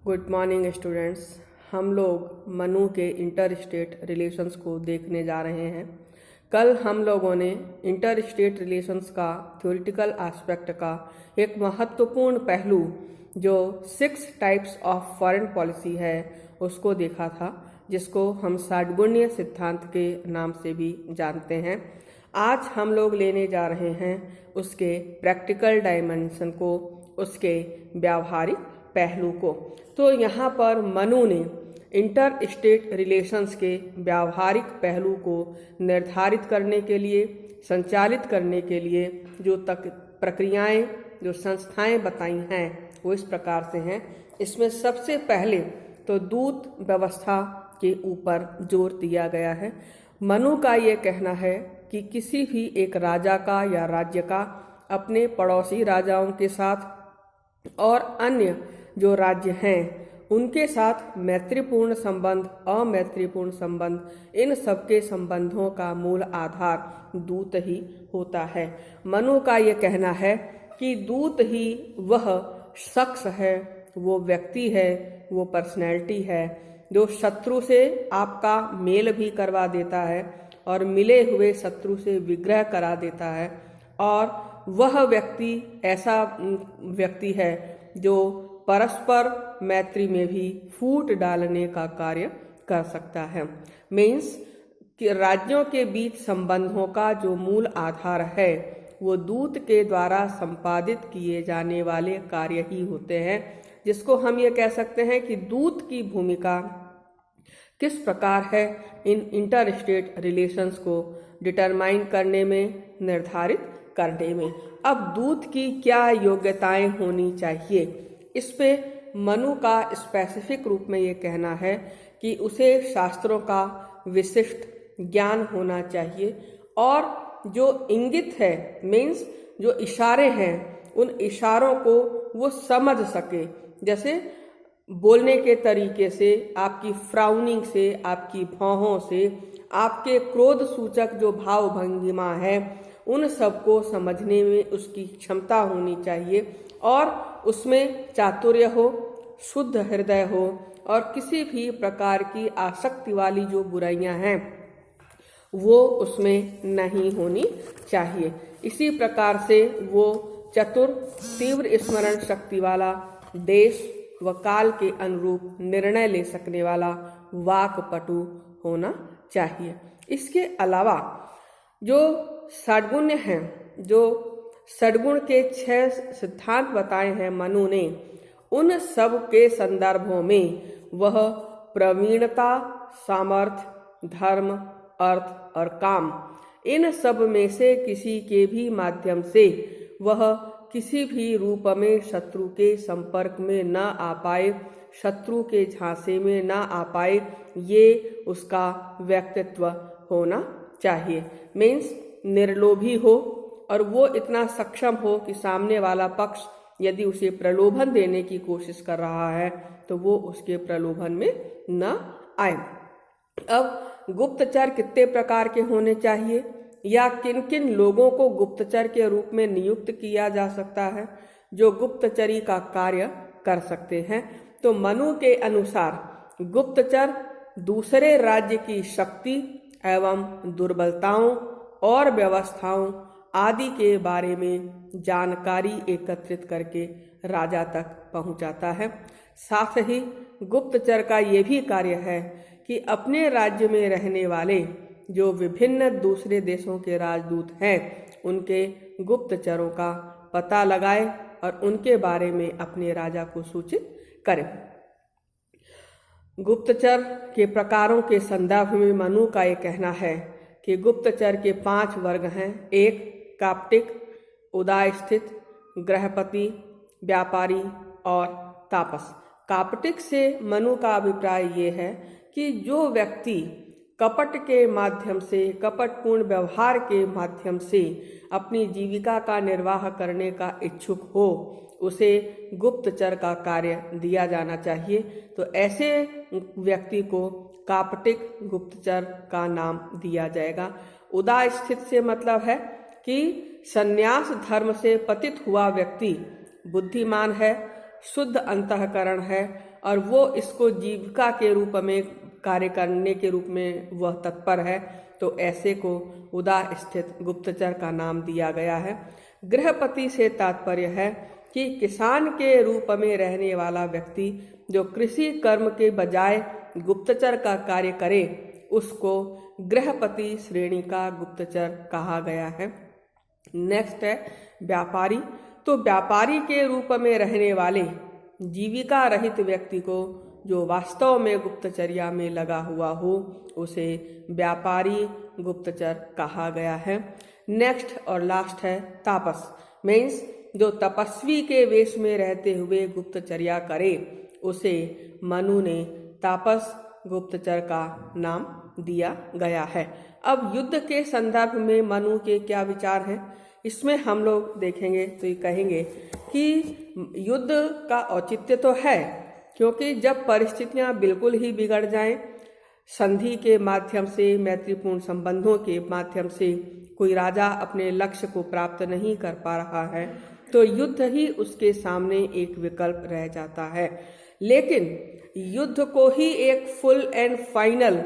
Good morning students. हम लोग मनु के इंटर स्टेट रिलेशंस को देखने जा रहे हैं। कल हम लोगों ने इंटर स्टेट रिलेशंस का थ्योरेटिकल एस्पेक्ट का एक महत्वपूर्ण पहलू जो 6 टाइप्स ऑफ फॉरेन पॉलिसी है उसको देखा था, जिसको हम षड्गुण्य सिद्धांत के नाम से भी जानते हैं। आज हम लोग लेने जा रहे हैं उसके प्रैक्टिकल डायमेंशन को, उसके व्यावहारिक पहलू को। तो यहाँ पर मनु ने इंटर स्टेट रिलेशंस के व्यावहारिक पहलू को निर्धारित करने के लिए, संचालित करने के लिए जो तक प्रक्रियाएं, जो संस्थाएं बताई हैं वो इस प्रकार से हैं। इसमें सबसे पहले तो दूत व्यवस्था के ऊपर जोर दिया गया है। मनु का ये कहना है कि किसी भी एक राजा का या राज्य का अपने पड़ोसी राजाओं के साथ और अन्य जो राज्य हैं उनके साथ मैत्रीपूर्ण संबंध, अमैत्रीपूर्ण संबंध, इन सबके संबंधों का मूल आधार दूत ही होता है। मनु का ये कहना है कि दूत ही वह शख्स है, वो व्यक्ति है, वो पर्सनैलिटी है जो शत्रु से आपका मेल भी करवा देता है और मिले हुए शत्रु से विग्रह करा देता है, और वह व्यक्ति ऐसा व्यक्ति है जो परस्पर मैत्री में भी फूट डालने का कार्य कर सकता है। मीन्स कि राज्यों के बीच संबंधों का जो मूल आधार है वो दूत के द्वारा संपादित किए जाने वाले कार्य ही होते हैं, जिसको हम ये कह सकते हैं कि दूत की भूमिका किस प्रकार है इन इंटर स्टेट रिलेशंस को डिटरमाइन करने में, निर्धारित करने में। अब दूत की क्या योग्यताएं होनी चाहिए, इस पे मनु का स्पेसिफिक रूप में ये कहना है कि उसे शास्त्रों का विशिष्ट ज्ञान होना चाहिए, और जो इंगित है, मीन्स जो इशारे हैं, उन इशारों को वो समझ सके। जैसे बोलने के तरीके से, आपकी फ्राउनिंग से, आपकी भौहों से, आपके क्रोध सूचक जो भाव भंगिमा है, उन सबको समझने में उसकी क्षमता होनी चाहिए, और उसमें चातुर्य हो, शुद्ध हृदय हो, और किसी भी प्रकार की आसक्ति वाली जो बुराइयां हैं वो उसमें नहीं होनी चाहिए। इसी प्रकार से वो चतुर, तीव्र स्मरण शक्ति वाला, देश व काल के अनुरूप निर्णय ले सकने वाला वाक्पटु होना चाहिए। इसके अलावा जो षड्गुण्य हैं, जो षड्गुण के 6 सिद्धांत बताए हैं मनु ने, उन सब के संदर्भों में वह प्रवीणता, सामर्थ्य, धर्म, अर्थ और काम, इन सब में से किसी के भी माध्यम से वह किसी भी रूप में शत्रु के संपर्क में न आ पाए, शत्रु के झांसे में न आ पाए, ये उसका व्यक्तित्व होना चाहिए। मीन्स निर्लोभी हो, और वो इतना सक्षम हो कि सामने वाला पक्ष यदि उसे प्रलोभन देने की कोशिश कर रहा है तो वो उसके प्रलोभन में न आए। अब गुप्तचर कितने प्रकार के होने चाहिए, या किन किन लोगों को गुप्तचर के रूप में नियुक्त किया जा सकता है जो गुप्तचरी का कार्य कर सकते हैं। तो मनु के अनुसार गुप्तचर दूसरे राज्य की शक्ति एवं दुर्बलताओं और व्यवस्थाओं आदि के बारे में जानकारी एकत्रित करके राजा तक पहुंचाता है। साथ ही गुप्तचर का ये भी कार्य है कि अपने राज्य में रहने वाले जो विभिन्न दूसरे देशों के राजदूत हैं उनके गुप्तचरों का पता लगाए और उनके बारे में अपने राजा को सूचित करे। गुप्तचर के प्रकारों के संदर्भ में मनु का ये कहना है कि गुप्तचर के 5 वर्ग हैं। 1 काप्टिक, उदास्थित, गृहपति, व्यापारी और तापस। काप्टिक से मनु का अभिप्राय ये है कि जो व्यक्ति कपट के माध्यम से, कपटपूर्ण व्यवहार के माध्यम से अपनी जीविका का निर्वाह करने का इच्छुक हो, उसे गुप्तचर का कार्य दिया जाना चाहिए। तो ऐसे व्यक्ति को कापटिक गुप्तचर का नाम दिया जाएगा। उदास्थित से मतलब है कि संन्यास धर्म से पतित हुआ व्यक्ति बुद्धिमान है, शुद्ध अंतःकरण है और वो इसको जीविका के रूप में कार्य करने के रूप में वह तत्पर है, तो ऐसे को उदा स्थित गुप्तचर का नाम दिया गया है। गृहपति से तात्पर्य है कि किसान के रूप में रहने वाला व्यक्ति जो कृषि कर्म के बजाय गुप्तचर का कार्य करे, उसको गृहपति श्रेणी का गुप्तचर कहा गया है। नेक्स्ट है व्यापारी। तो व्यापारी के रूप में रहने वाले जीविका रहित व्यक्ति को जो वास्तव में गुप्तचर्या में लगा हुआ हो, उसे व्यापारी गुप्तचर कहा गया है। नेक्स्ट और लास्ट है तापस। मीन्स जो तपस्वी के वेश में रहते हुए गुप्तचर्या करे, उसे मनु ने तापस गुप्तचर का नाम दिया गया है। अब युद्ध के संदर्भ में मनु के क्या विचार हैं, इसमें हम लोग देखेंगे तो ये कहेंगे कि युद्ध का औचित्य तो है, क्योंकि जब परिस्थितियां बिल्कुल ही बिगड़ जाएं, संधि के माध्यम से, मैत्रीपूर्ण संबंधों के माध्यम से कोई राजा अपने लक्ष्य को प्राप्त नहीं कर पा रहा है, तो युद्ध ही उसके सामने एक विकल्प रह जाता है। लेकिन युद्ध को ही एक फुल एंड फाइनल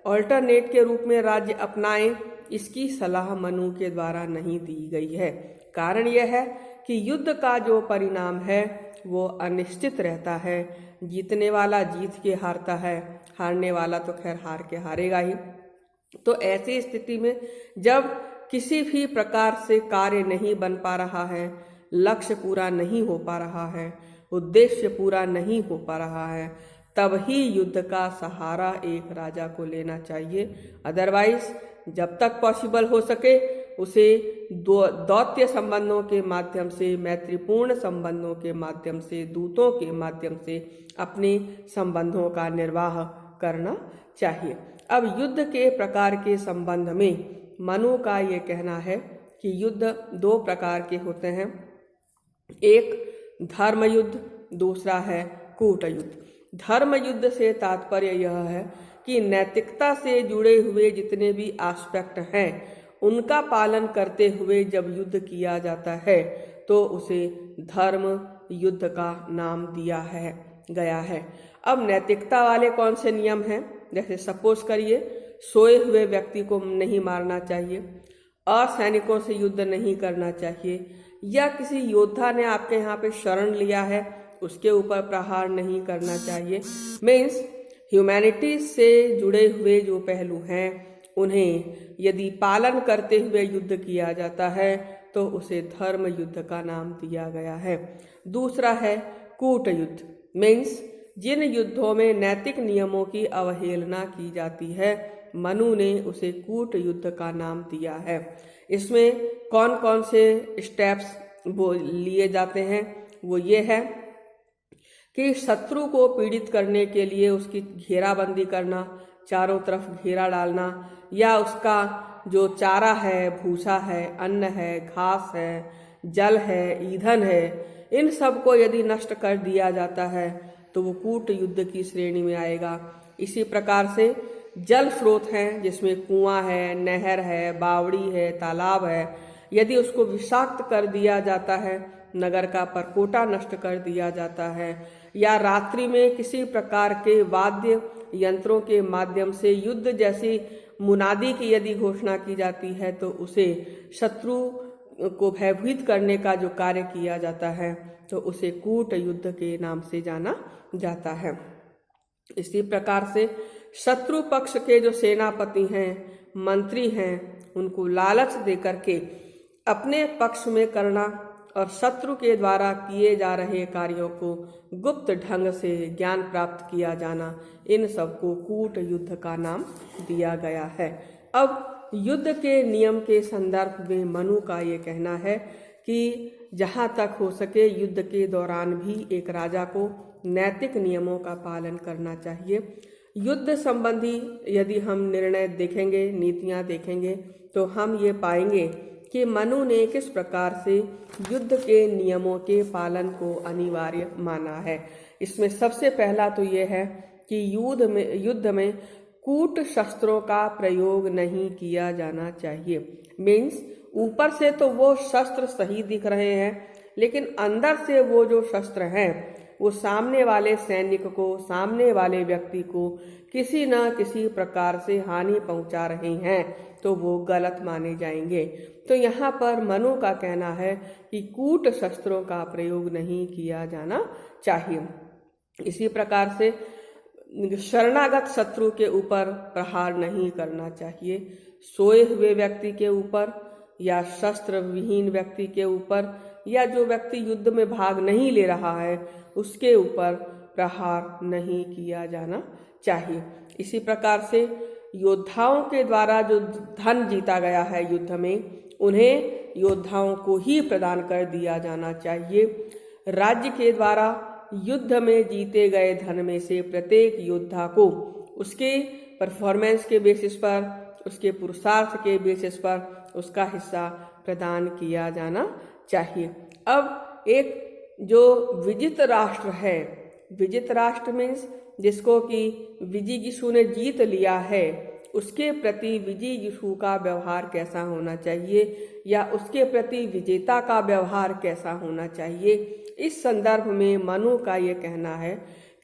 ऑल्टरनेट के रूप में राज्य अपनाएं, इसकी सलाह मनु के द्वारा नहीं दी गई है। कारण यह है कि युद्ध का जो परिणाम है वो अनिश्चित रहता है। जीतने वाला जीत के हारता है, हारने वाला तो खैर हार के हारेगा ही। तो ऐसी स्थिति में जब किसी भी प्रकार से कार्य नहीं बन पा रहा है, लक्ष्य पूरा नहीं हो पा रहा है, उद्देश्य पूरा नहीं हो पा रहा है, तब ही युद्ध का सहारा एक राजा को लेना चाहिए। अदरवाइज जब तक पॉसिबल हो सके उसे दौत्य संबंधों के माध्यम से, मैत्रीपूर्ण संबंधों के माध्यम से, दूतों के माध्यम से अपने संबंधों का निर्वाह करना चाहिए। अब युद्ध के प्रकार के संबंध में मनु का ये कहना है कि युद्ध दो प्रकार के होते हैं, एक धर्म युद्ध, दूसरा है कूट युद्ध। धर्म युद्ध से तात्पर्य यह है कि नैतिकता से जुड़े हुए जितने भी एस्पेक्ट हैं, उनका पालन करते हुए जब युद्ध किया जाता है तो उसे धर्म युद्ध का नाम दिया गया है। अब नैतिकता वाले कौन से नियम हैं, जैसे सपोज करिए सोए हुए व्यक्ति को नहीं मारना चाहिए, असैनिकों से युद्ध नहीं करना चाहिए, या किसी योद्धा ने आपके यहाँ पे शरण लिया है उसके ऊपर प्रहार नहीं करना चाहिए। मीन्स ह्यूमैनिटी से जुड़े हुए जो पहलू हैं उन्हें यदि पालन करते हुए युद्ध किया जाता है तो उसे धर्म युद्ध का नाम दिया गया है। दूसरा है कूट युद्ध। मीन्स जिन युद्धों में नैतिक नियमों की अवहेलना की जाती है, मनु ने उसे कूट युद्ध का नाम दिया है। इसमें कौन कौन से स्टेप्स वो लिए जाते हैं, वो ये है कि शत्रु को पीड़ित करने के लिए उसकी घेराबंदी करना, चारों तरफ घेरा डालना, या उसका जो चारा है, भूसा है, अन्न है, घास है, जल है, ईंधन है, इन सब को यदि नष्ट कर दिया जाता है तो वो कूट युद्ध की श्रेणी में आएगा। इसी प्रकार से जल स्रोत हैं जिसमें कुआं है, नहर है, बावड़ी है, तालाब है, यदि उसको विषाक्त कर दिया जाता है, नगर का परकोटा नष्ट कर दिया जाता है, या रात्रि में किसी प्रकार के वाद्य यंत्रों के माध्यम से युद्ध जैसी मुनादी की यदि घोषणा की जाती है, तो उसे शत्रु को भयभीत करने का जो कार्य किया जाता है तो उसे कूट युद्ध के नाम से जाना जाता है। इसी प्रकार से शत्रु पक्ष के जो सेनापति हैं, मंत्री हैं, उनको लालच देकर के अपने पक्ष में करना और शत्रु के द्वारा किए जा रहे कार्यों को गुप्त ढंग से ज्ञान प्राप्त किया जाना, इन सबको कूट युद्ध का नाम दिया गया है। अब युद्ध के नियम के संदर्भ में मनु का ये कहना है कि जहाँ तक हो सके युद्ध के दौरान भी एक राजा को नैतिक नियमों का पालन करना चाहिए। युद्ध संबंधी यदि हम निर्णय देखेंगे, नीतियाँ देखेंगे, तो हम ये पाएंगे कि मनु ने किस प्रकार से युद्ध के नियमों के पालन को अनिवार्य माना है। इसमें सबसे पहला तो ये है कि युद्ध में कूट शस्त्रों का प्रयोग नहीं किया जाना चाहिए। मीन्स ऊपर से तो वो शस्त्र सही दिख रहे हैं, लेकिन अंदर से वो जो शस्त्र हैं वो सामने वाले सैनिक को, सामने वाले व्यक्ति को किसी न किसी प्रकार से हानि पहुंचा रहे हैं तो वो गलत माने जाएंगे। तो यहाँ पर मनु का कहना है कि कूट शस्त्रों का प्रयोग नहीं किया जाना चाहिए। इसी प्रकार से शरणागत शत्रु के ऊपर प्रहार नहीं करना चाहिए। सोए हुए व्यक्ति के ऊपर या शस्त्र विहीन व्यक्ति के ऊपर या जो व्यक्ति युद्ध में भाग नहीं ले रहा है उसके ऊपर प्रहार नहीं किया जाना चाहिए। इसी प्रकार से योद्धाओं के द्वारा जो धन जीता गया है युद्ध में, उन्हें योद्धाओं को ही प्रदान कर दिया जाना चाहिए। राज्य के द्वारा युद्ध में जीते गए धन में से प्रत्येक योद्धा को उसके परफॉर्मेंस के बेसिस पर, उसके पुरुषार्थ के बेसिस पर उसका हिस्सा प्रदान किया जाना चाहिए। अब एक जो विजित राष्ट्र है, विजित राष्ट्र मीन्स जिसको कि विजिगीषु ने जीत लिया है, उसके प्रति विजिगीषु का व्यवहार कैसा होना चाहिए या उसके प्रति विजेता का व्यवहार कैसा होना चाहिए। इस संदर्भ में मनु का ये कहना है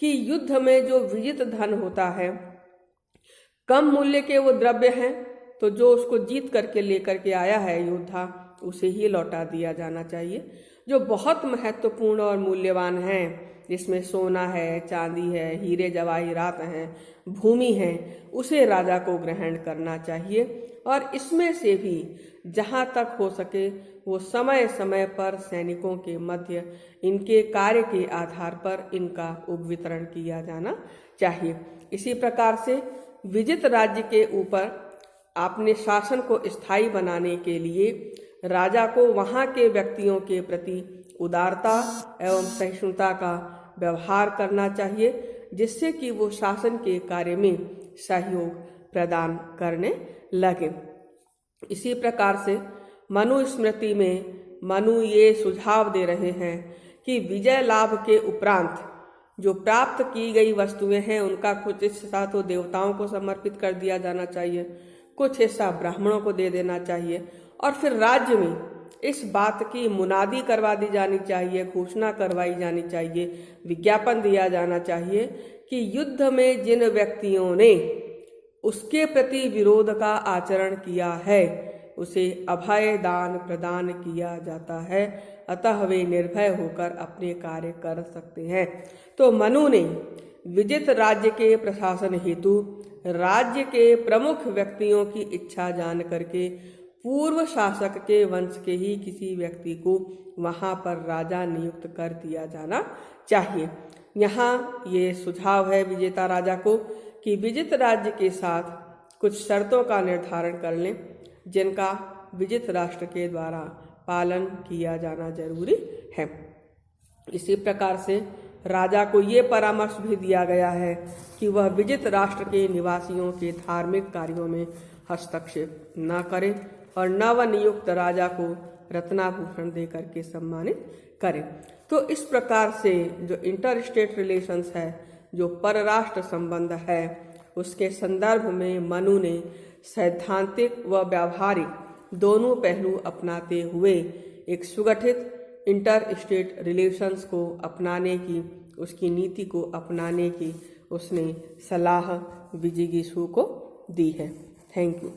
कि युद्ध में जो विजित धन होता है, कम मूल्य के वो द्रव्य हैं, तो जो उसको जीत करके लेकर के आया है योद्धा, उसे ही लौटा दिया जाना चाहिए। जो बहुत महत्वपूर्ण और मूल्यवान हैं, जिसमें सोना है, चांदी है, हीरे जवाहिरात हैं, भूमि है, उसे राजा को ग्रहण करना चाहिए। और इसमें से भी जहाँ तक हो सके वो समय समय पर सैनिकों के मध्य इनके कार्य के आधार पर इनका उपवितरण किया जाना चाहिए। इसी प्रकार से विजित राज्य के ऊपर अपने शासन को स्थायी बनाने के लिए राजा को वहाँ के व्यक्तियों के प्रति उदारता एवं सहिष्णुता का व्यवहार करना चाहिए, जिससे कि वो शासन के कार्य में सहयोग प्रदान करने लगे। इसी प्रकार से मनु स्मृति में मनु ये सुझाव दे रहे हैं कि विजय लाभ के उपरांत जो प्राप्त की गई वस्तुएं हैं उनका कुछ हिस्सा तो देवताओं को समर्पित कर दिया जाना चाहिए, कुछ हिस्सा ब्राह्मणों को दे देना चाहिए, और फिर राज्य में इस बात की मुनादी करवा दी जानी चाहिए, घोषणा करवाई जानी चाहिए, विज्ञापन दिया जाना चाहिए कि युद्ध में जिन व्यक्तियों ने उसके प्रति विरोध का आचरण किया है उसे अभय दान प्रदान किया जाता है, अतः वे निर्भय होकर अपने कार्य कर सकते हैं। तो मनु ने विजित राज्य के प्रशासन हेतु राज्य के प्रमुख व्यक्तियों की इच्छा जान करके पूर्व शासक के वंश के ही किसी व्यक्ति को वहां पर राजा नियुक्त कर दिया जाना चाहिए। यहाँ ये सुझाव है विजेता राजा को कि विजित राज्य के साथ कुछ शर्तों का निर्धारण कर लें, जिनका विजित राष्ट्र के द्वारा पालन किया जाना जरूरी है। इसी प्रकार से राजा को ये परामर्श भी दिया गया है कि वह विजित राष्ट्र के निवासियों के धार्मिक कार्यों में हस्तक्षेप न करे और नवनियुक्त राजा को रत्नाभूषण दे करके सम्मानित करे। तो इस प्रकार से जो इंटर स्टेट रिलेशंस है, जो परराष्ट्र संबंध है, उसके संदर्भ में मनु ने सैद्धांतिक व व्यावहारिक दोनों पहलू अपनाते हुए एक सुगठित इंटर स्टेट रिलेशंस को अपनाने की, उसकी नीति को अपनाने की उसने सलाह विजिगीषु को दी है। Thank you.